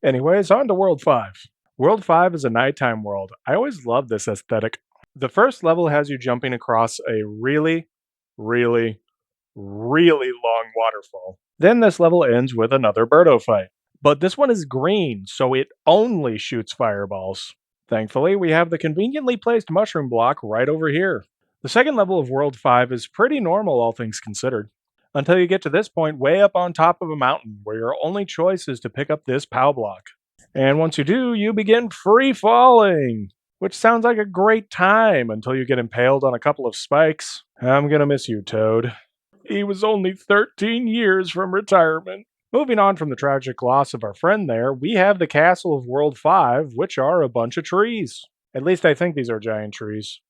Anyways, on to World 5. World 5 is a nighttime world. I always love this aesthetic. The first level has you jumping across a really, really long waterfall. Then this level ends with another Birdo fight. But this one is green, so it only shoots fireballs. Thankfully, we have the conveniently placed mushroom block right over here. The second level of World 5 is pretty normal, all things considered, until you get to this point way up on top of a mountain where your only choice is to pick up this POW block. And once you do, you begin free falling, which sounds like a great time until you get impaled on a couple of spikes. I'm gonna miss you, Toad. He was only 13 years from retirement. Moving on from the tragic loss of our friend there, we have the castle of World 5, which are a bunch of trees. At least I think these are giant trees.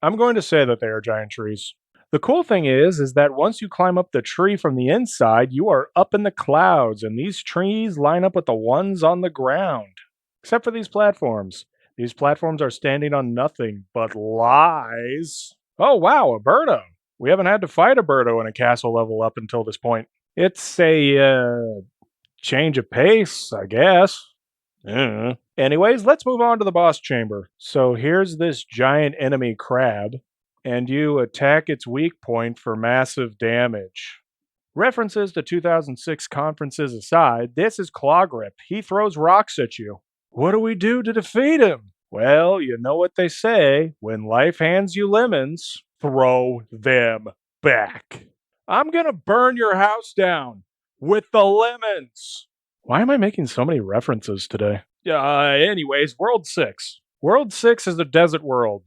I'm going to say that they are giant trees. The cool thing is that once you climb up the tree from the inside, you are up in the clouds, and these trees line up with the ones on the ground. Except for these platforms. These platforms are standing on nothing but lies. Oh wow, a Birdo. We haven't had to fight a Birdo in a castle level up until this point. It's a change of pace, I guess. Anyways, let's move on to the boss chamber. So here's this giant enemy crab, and you attack its weak point for massive damage. References to 2006 conferences aside, this is Claw Grip. He throws rocks at you. What do we do to defeat him? Well, you know what they say when life hands you lemons, throw them back. I'm gonna burn your house down with the lemons. Why am I making so many references today? Anyways, World 6. World 6 is a desert world.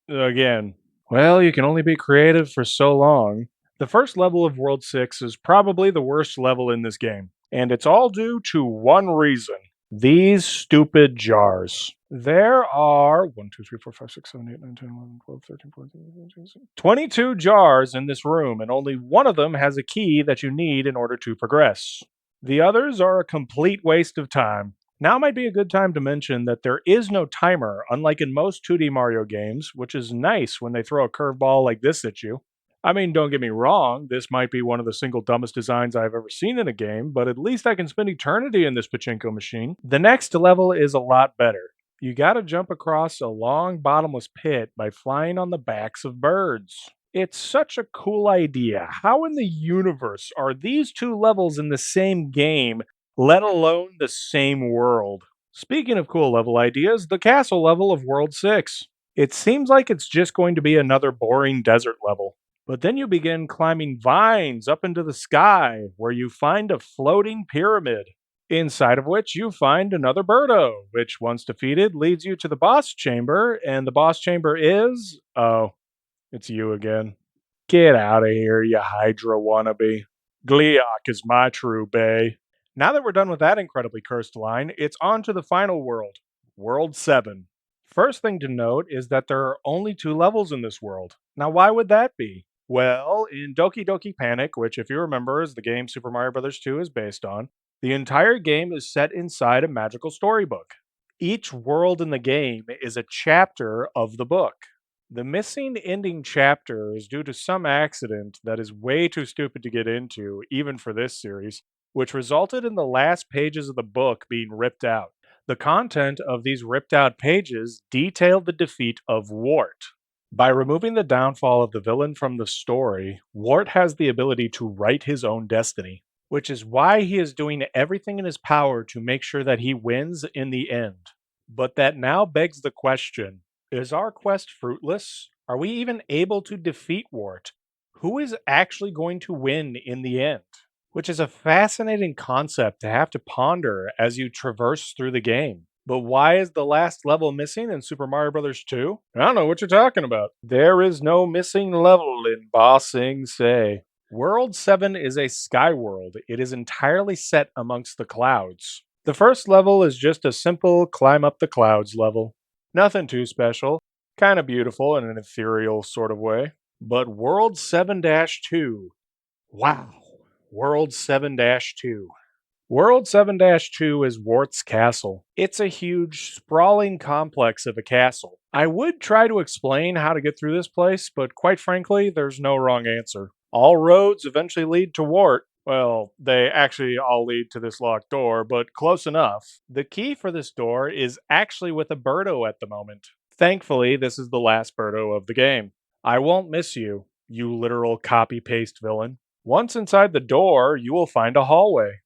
Again. Well, you can only be creative for so long. The first level of World 6 is probably the worst level in this game, and it's all due to one reason. These stupid jars. There are 1, 2, 3, 4, 5, 6, 7, 8, 9, 10, 11, 12, 13, 14, 15, 16, 22 jars in this room, and only one of them has a key that you need in order to progress. The others are a complete waste of time. Now might be a good time to mention that there is no timer, unlike in most 2D Mario games, which is nice when they throw a curveball like this at you. I mean, don't get me wrong, this might be one of the single dumbest designs I've ever seen in a game, but at least I can spend eternity in this pachinko machine. The next level is a lot better. You gotta jump across a long bottomless pit by flying on the backs of birds. It's such a cool idea. How in the universe are these two levels in the same game, let alone the same world? Speaking of cool level ideas, the castle level of World 6. It seems like it's just going to be another boring desert level. But then you begin climbing vines up into the sky, where you find a floating pyramid, inside of which you find another Birdo, which, once defeated, leads you to the boss chamber, and the boss chamber is. Oh, it's you again. Get out of here, you Hydra wannabe. Gleok is my true bay. Now that we're done with that incredibly cursed line, it's on to the final world, World 7. First thing to note is that there are only two levels in this world. Now, why would that be? Well, in Doki Doki Panic, which, if you remember, is the game Super Mario Bros. 2 is based on, the entire game is set inside a magical storybook. Each world in the game is a chapter of the book. The missing ending chapter is due to some accident that is way too stupid to get into, even for this series, which resulted in the last pages of the book being ripped out. The content of these ripped out pages detailed the defeat of Wart. By removing the downfall of the villain from the story, Wart has the ability to write his own destiny, which is why he is doing everything in his power to make sure that he wins in the end. But that now begs the question, is our quest fruitless? Are we even able to defeat Wart? Who is actually going to win in the end? Which is a fascinating concept to have to ponder as you traverse through the game. But why is the last level missing in Super Mario Bros. 2? I don't know what you're talking about. There is no missing level in Ba Sing Se. World 7 is a sky world. It is entirely set amongst the clouds. The first level is just a simple climb up the clouds level. Nothing too special. Kind of beautiful in an ethereal sort of way. But World 7 2. Wow. World 7 2. World 7 2 is Wart's castle. It's a huge, sprawling complex of a castle. I would try to explain how to get through this place, but quite frankly, there's no wrong answer. All roads eventually lead to Wart, Well, they actually all lead to this locked door, but close enough. The key for this door is actually with a Birdo at the moment. Thankfully, this is the last Birdo of the game. I won't miss you, you literal copy paste villain. Once inside the door, you will find a hallway.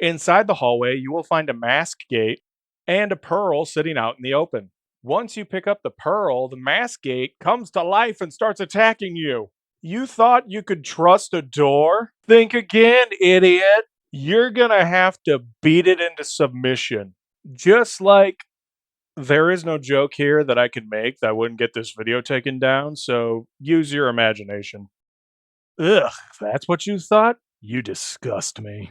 Inside the hallway, you will find a mask gate and a pearl sitting out in the open. Once you pick up the pearl, the mask gate comes to life and starts attacking you. You thought you could trust a door? Think again, idiot. You're gonna have to beat it into submission. Just like there is no joke here that I could make that wouldn't get this video taken down, so use your imagination. Ugh, that's what you thought? You disgust me.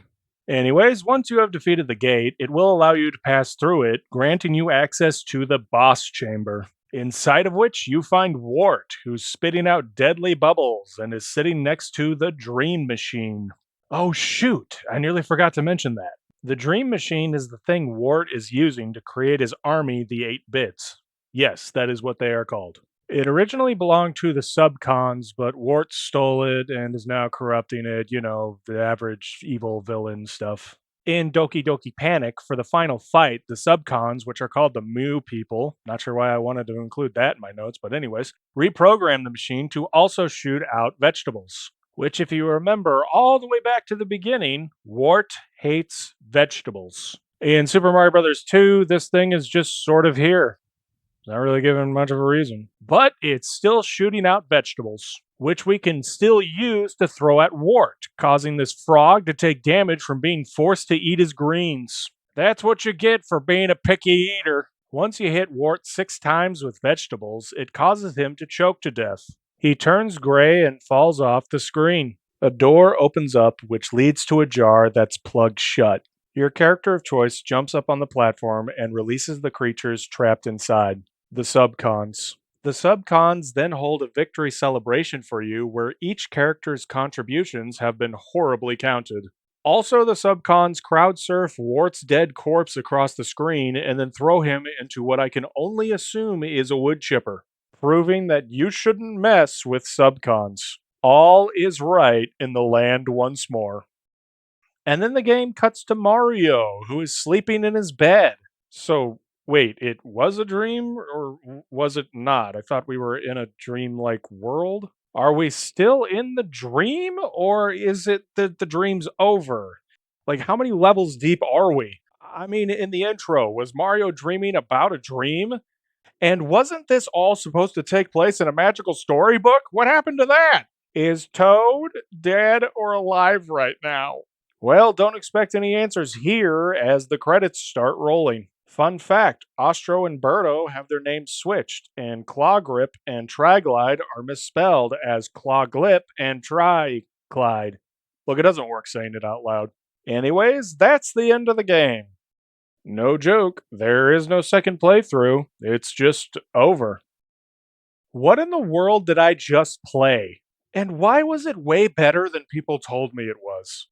Anyways, once you have defeated the gate, it will allow you to pass through it, granting you access to the boss chamber, inside of which you find Wart, who's spitting out deadly bubbles and is sitting next to the Dream Machine. Oh, shoot, I nearly forgot to mention that. The Dream Machine is the thing Wart is using to create his army, the 8 bits. Yes, that is what they are called. It originally belonged to the subcons, but Wart stole it and is now corrupting it, the average evil villain stuff. In Doki Doki Panic, for the final fight, the subcons, which are called the Mu people, not sure why I wanted to include that in my notes, but anyways, reprogram the machine to also shoot out vegetables. Which, if you remember all the way back to the beginning, Wart hates vegetables. In Super Mario Bros. 2, this thing is just sort of here. Not really given much of a reason. But it's still shooting out vegetables, which we can still use to throw at Wart, causing this frog to take damage from being forced to eat his greens. That's what you get for being a picky eater. Once you hit Wart 6 times with vegetables, it causes him to choke to death. He turns gray and falls off the screen. A door opens up, which leads to a jar that's plugged shut. Your character of choice jumps up on the platform and releases the creatures trapped inside. The subcons. The subcons then hold a victory celebration for you where each character's contributions have been horribly counted. Also, the subcons crowd surf Wart's dead corpse across the screen and then throw him into what I can only assume is a wood chipper, proving that you shouldn't mess with subcons. All is right in the land once more. And then the game cuts to Mario, who is sleeping in his bed. So, wait, it was a dream or was it not? I thought we were in a dream-like world. Are we still in the dream or is it that the dream's over? Like, how many levels deep are we? I mean, in the intro, was Mario dreaming about a dream? And wasn't this all supposed to take place in a magical storybook? What happened to that? Is Toad dead or alive right now? Well, don't expect any answers here as the credits start rolling. Fun fact, Ostro and Birdo have their names switched, and Clawgrip and Triglide are misspelled as Clawglip and Triglide. Look, it doesn't work saying it out loud. Anyways, that's the end of the game. No joke, there is no second playthrough. It's just over. What in the world did I just play? And why was it way better than people told me it was?